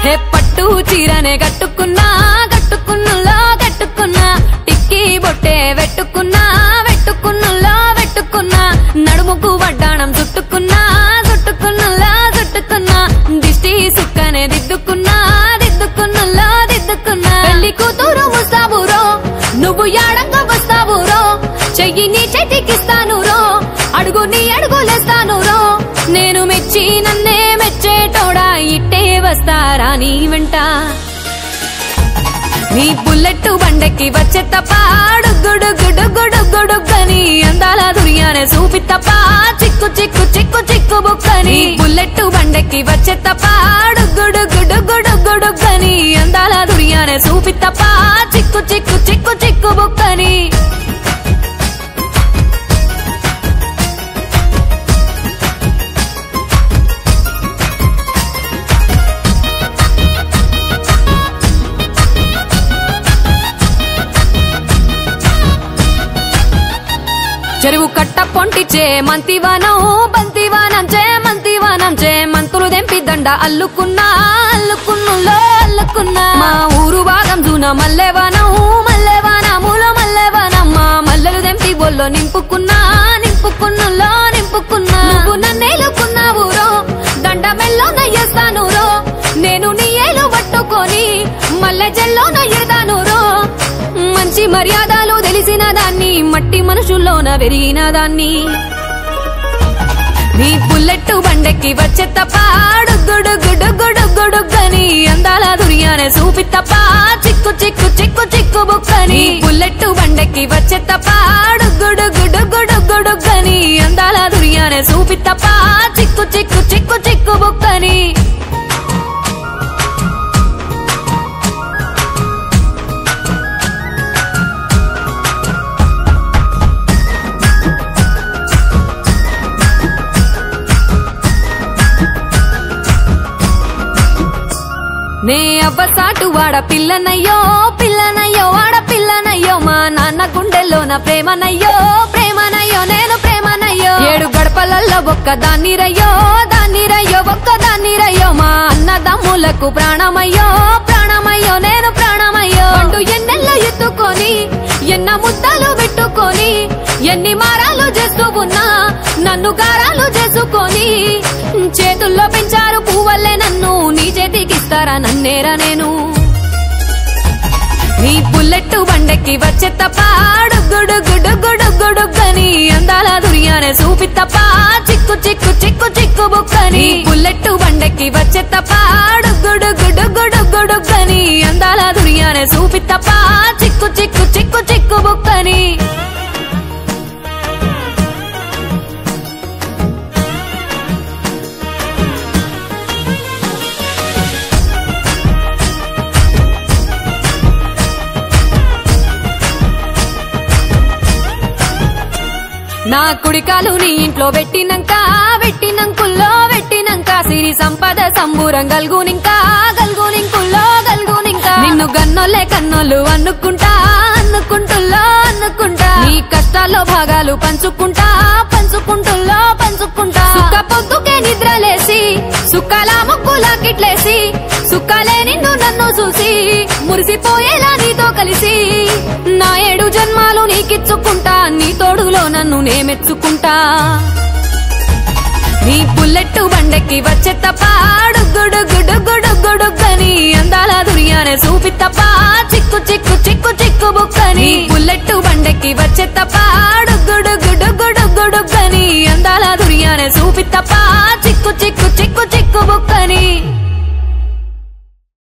ఏ పట్టు చీరనే కట్టుకున్నా కట్టుకున్నులో కట్టుకున్నా టిక్కీ బొట్టే వెట్టుకున్నా వెట్టుకున్నులో వెట్టుకున్నా నడుముకు వడ్డాణం చుట్టుకున్నా చుట్టుకున్నులో చుట్టుకున్నా దిష్టి సుక్కనే దిద్దుకున్నా దిద్దుకున్నులో దిద్దుకున్నా పెళ్లి కూతురు ముస్తాబురో నువ్వు యాడంగా వస్తావురో చెయ్యి నీ చేతికిస్తాను రో అడుగు నీ అడుగులేస్తాను రో నేను మెచ్చి నన్నే మెచ్చేటోడా ఇట్టే వస్తారా నీ వెంట నీ బుల్లెట్ బండెక్కి వచ్చే తప్ప గుడుగుడుగుడుగుడుగుడుగని అందాల దుర్యానే చూపి తప్ప చిక్కు చిక్కు చిక్కు చిక్కు బుక్కని బుల్లెట్ బండెక్కి వచ్చే తప్ప గుడుగుడుగుడుగుడుగని అందాల దుర్యానే చూపి తప్ప చిక్కు చిక్కు చిక్కు చిక్కు బుక్కని చెరువు కట్ట పొంటిచే మంతివానం బంతివానం చే మంతివానం చే మంతులు దెంపి దండ అల్లుకున్నా అల్లుకున్నులో అల్లుకున్నా మా ఊరు భాగం జూన మల్లెవానం మల్లెవానములో మల్లెవానమ్మ మల్లెలు దెంపి బొల్లో నింపుకున్నా నింపుకున్నులో నింపుకున్నా నువ్వు నన్నేలుకున్నావు రో దండ మెల్లో నయ్యేస్తాను రో నేను నీ ఏలు పట్టుకొని మల్లె జల్లో నయ్యేదాను రో మంచి మర్యాదలు తెలిసిన దాన్ని మట్టి మనుషుల్లోన వెరిగిన దాన్ని నీ బుల్లెట్ బండెక్కి వచ్చే తప్ప గుడుగుడుగుడుగుడుగని అందాల దుర్యానే చూపి తప్ప చిక్కు చిక్కు చిక్కు చిక్కు బుక్కని బుల్లెట్ బండెక్కి వచ్చే తప్ప గుడుగుడుగుడుగుడుగని అందాల దుర్యానే చూపి తప్ప చిక్కు చిక్కు చిక్కు చిక్కు బుక్కని నే అవ్వసాటు వాడ పిల్లనయ్యో పిల్లనయ్యో వాడ పిల్లనయ్యో మా నాన్న గుండెల్లోన ప్రేమనయ్యో ప్రేమనయ్యో నేను ప్రేమనయ్యో 7 గడపలల్లో ఒక్క దాన్ని రయ్యో ఒక్క దాన్ని రయ్యో మా అన్నదమ్ములకు ప్రాణమయ్యో ప్రాణమయ్యో నేను ప్రాణమయ్యో అంటూ ఎన్నెల్లో ఎత్తుకొని ఎన్న ముద్దలు పెట్టుకొని ఎన్ని మారాలు చేస్తూ ఉన్నా నన్ను గారాలు చేసుకొని చేతుల్లో పెంచారు పువ్వల్లే నన్ను నీ చేతికిస్తారా నన్నేరా నేను నీ బుల్లెట్ బండెక్కి వచ్చే తప్ప గుడుగుడుగుడుగుడుగని అందాల దుర్యానే చూపి తప్ప చిక్కు చిక్కు చిక్కు చిక్కు బుక్కని బుల్లెట్ బండెక్కి వచ్చే తప్ప గుడుగుడుగుడుగుడుగని అందాల దుర్యానే చూపి తప్ప చిక్కు చిక్కు చిక్కు చిక్కు బుక్కని నా కుడికాలు నీ ఇంట్లో వెట్టినంకుల్లో వెట్టినంక సిరి సంపద సంబూరం గల్గునింకుల్లో నిన్ను గన్నోలే కన్నోలు అనుకుంటుల్లో నీ కష్టాల్లో భాగాలు పంచుకుంటుల్లో సుక్క పొద్దుకే నిద్రలేసి సుక్కలా ముక్కులా కిట్లేసి సుక్కలే నిన్ను నన్ను చూసి మురిసిపోయేలా నీతో కలిసి నా 7 జన్మాలు నీకిచ్చుకుంటా నీ తోడులో నన్ను నేమెచ్చుకుంటా నీ బుల్లెట్ బండెక్కి వచ్చే తప్ప గుడుగుడుగుడుగుడుగని అందాల దుర్యానే చూపి తప్ప చిక్కు చిక్కు చిక్కు చిక్కు బుక్కని బుల్లెట్ బండెక్కి వచ్చే తప్ప గుడుగుడుగుడుగుడుగని అందాల దుర్యానే చూపి తప్ప చిక్కు చిక్కు చిక్కు చిక్కు బుక్కని